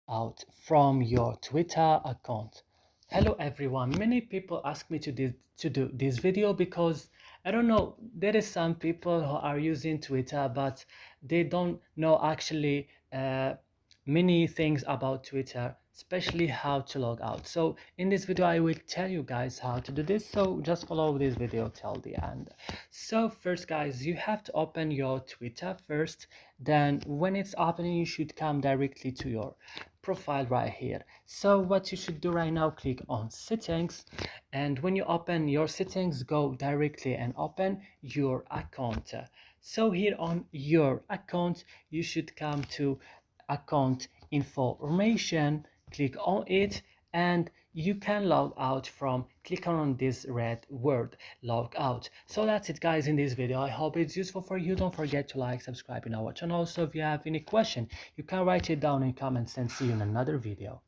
out from your Twitter account. Hello everyone. Many people ask me to do this video because I don't know, there is some people who are using Twitter but they don't know actually many things about Twitter, especially how to log out. So in this video I will tell you guys how to do this, so just follow this video till the end. So first guys, you have to open your Twitter first. Then when it's opening, you should come directly to your profile right here. So what you should do right now, click on settings, and when you open your settings, go directly and open your account. So here on your account, you should come to account information, click on it, and you can log out from clicking on this red word log out. So that's it guys in this video. I hope it's useful for you. Don't forget to like, subscribe in our channel. So if you have any question, you can write it down in comments, and see you in another video.